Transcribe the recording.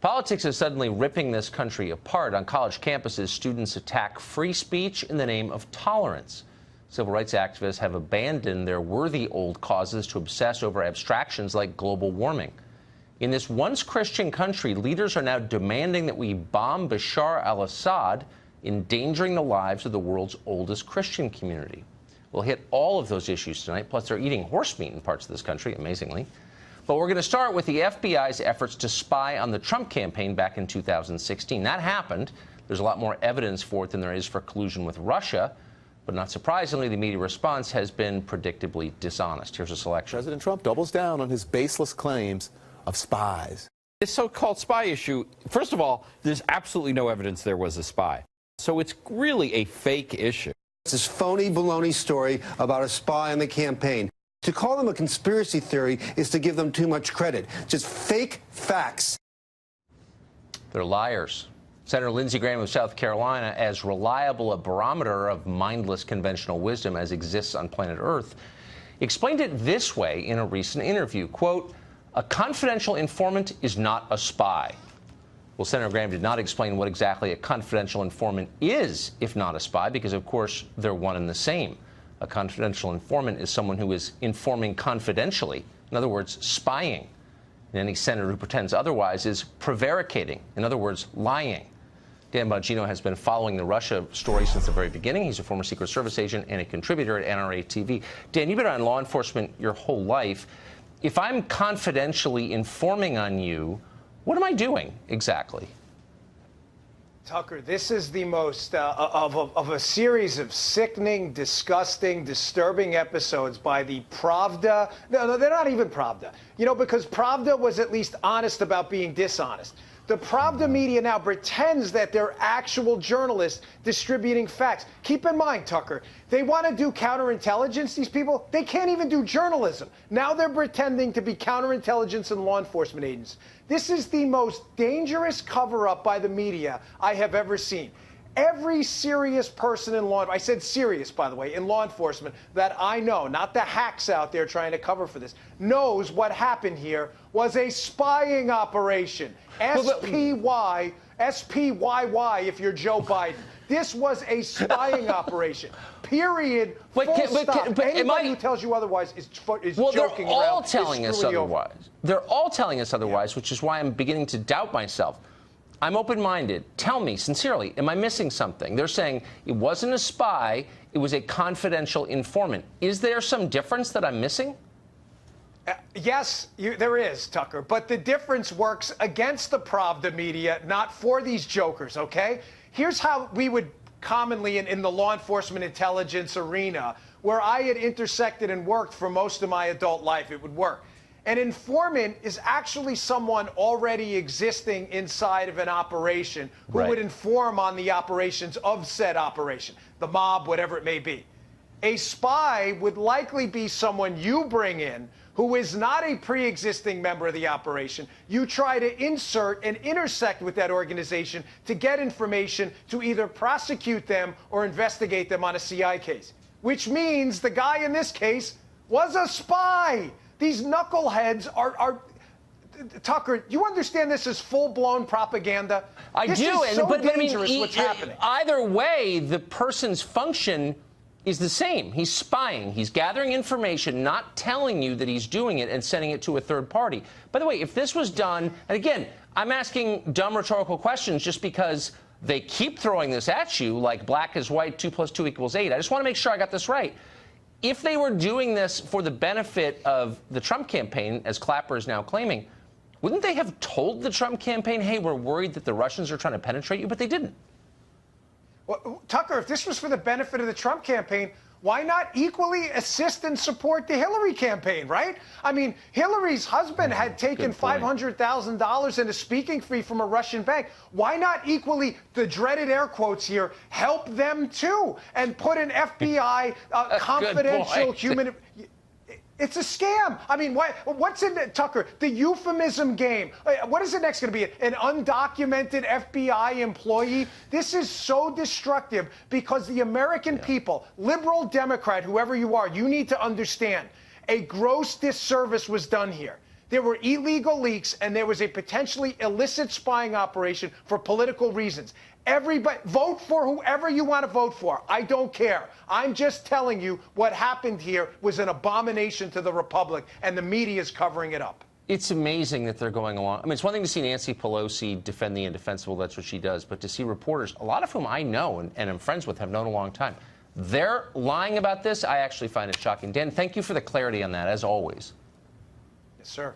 Politics is suddenly ripping this country apart. On college campuses, students attack free speech in the name of tolerance. Civil rights activists have abandoned their worthy old causes to obsess over abstractions like global warming. In this once Christian country, leaders are now demanding that we bomb Bashar al-Assad, endangering the lives of the world's oldest Christian community. We'll hit all of those issues tonight, plus they're eating horse meat in parts of this country, amazingly. But we're going to start with the FBI's efforts to spy on the Trump campaign back in 2016. That happened. There's a lot more evidence for it than there is for collusion with Russia. But not surprisingly, the media response has been predictably dishonest. Here's a selection. President Trump doubles down on his baseless claims of spies. This so-called spy issue, first of all, there's absolutely no evidence there was a spy. So it's really a fake issue. It's this phony baloney story about a spy on the campaign. To call them a conspiracy theory is to give them too much credit. Just fake facts. They're liars. Senator Lindsey Graham of South Carolina, as reliable a barometer of mindless conventional wisdom as exists on planet Earth, explained it this way in a recent interview, quote, "A confidential informant is not a spy." Well, Senator Graham did not explain what exactly a confidential informant is, if not a spy, because, of course, they're one and the same. A confidential informant is someone who is informing confidentially, in other words, spying. And any senator who pretends otherwise is prevaricating, in other words, lying. Dan Bongino has been following the Russia story since the very beginning. He's a former Secret Service agent and a contributor at NRA TV. Dan, you've been on law enforcement your whole life. If I'm confidentially informing on you, what am I doing exactly? Tucker, this is the most of a series of sickening, disgusting, disturbing episodes by the Pravda. No, they're not even Pravda. You know, because Pravda was at least honest about being dishonest. The Pravda media now pretends that they're actual journalists distributing facts. Keep in mind, Tucker, they want to do counterintelligence, these people. They can't even do journalism. Now they're pretending to be counterintelligence and law enforcement agents. This is the most dangerous cover-up by the media I have ever seen. Every serious person in law, I said serious, by the way, in law enforcement that I know, not the hacks out there trying to cover for this, knows what happened here was a spying operation. SPY, SPYY if you're Joe Biden. This was a spying operation. Period. Full stop. Anybody who tells you otherwise is joking around. They're all telling us otherwise. They're all telling us otherwise, which is why I'm beginning to doubt myself. I'm open-minded. Tell me, sincerely, am I missing something? They're saying it wasn't a spy, it was a confidential informant. Is there some difference that I'm missing? Yes, there is, Tucker. But the difference works against the Pravda media, not for these jokers, okay? Here's how we would commonly, in the law enforcement intelligence arena, where I had intersected and worked for most of my adult life, it would work. An informant is actually someone already existing inside of an operation who would inform on the operations of said operation, the mob, whatever it may be. A spy would likely be someone you bring in who is not a pre-existing member of the operation. You try to insert and intersect with that organization to get information to either prosecute them or investigate them on a CI case, which means the guy in this case was a spy. These knuckleheads are Tucker, you understand this is full-blown propaganda? I do, is so but dangerous what's happening. Either way, the person's function is the same. He's spying. He's gathering information, not telling you that he's doing it and sending it to a third party. By the way, if this was done, and again, I'm asking dumb rhetorical questions just because they keep throwing this at you like black is white, 2 + 2 = 8. I just want to make sure I got this right. If they were doing this for the benefit of the Trump campaign, as Clapper is now claiming, wouldn't they have told the Trump campaign, hey, we're worried that the Russians are trying to penetrate you? But they didn't. Well, Tucker, if this was for the benefit of the Trump campaign, why not equally assist and support the Hillary campaign, right? I mean, Hillary's husband had taken $500,000 in a speaking fee from a Russian bank. Why not equally, the dreaded air quotes here, help them too and put an FBI confidential human... It's a scam. I mean, what's in it, Tucker? The euphemism game. What is it next going to be? An undocumented FBI employee? This is so destructive because the American people, liberal, Democrat, whoever you are, you need to understand a gross disservice was done here. There were illegal leaks, and there was a potentially illicit spying operation for political reasons. Everybody, vote for whoever you want to vote for. I don't care. I'm just telling you what happened here was an abomination to the Republic, and the media is covering it up. It's amazing that they're going along. I mean, it's one thing to see Nancy Pelosi defend the indefensible. That's what she does. But to see reporters, a lot of whom I know and am friends with, have known a long time, they're lying about this. I actually find it shocking. Dan, thank you for the clarity on that, as always. Yes, sir.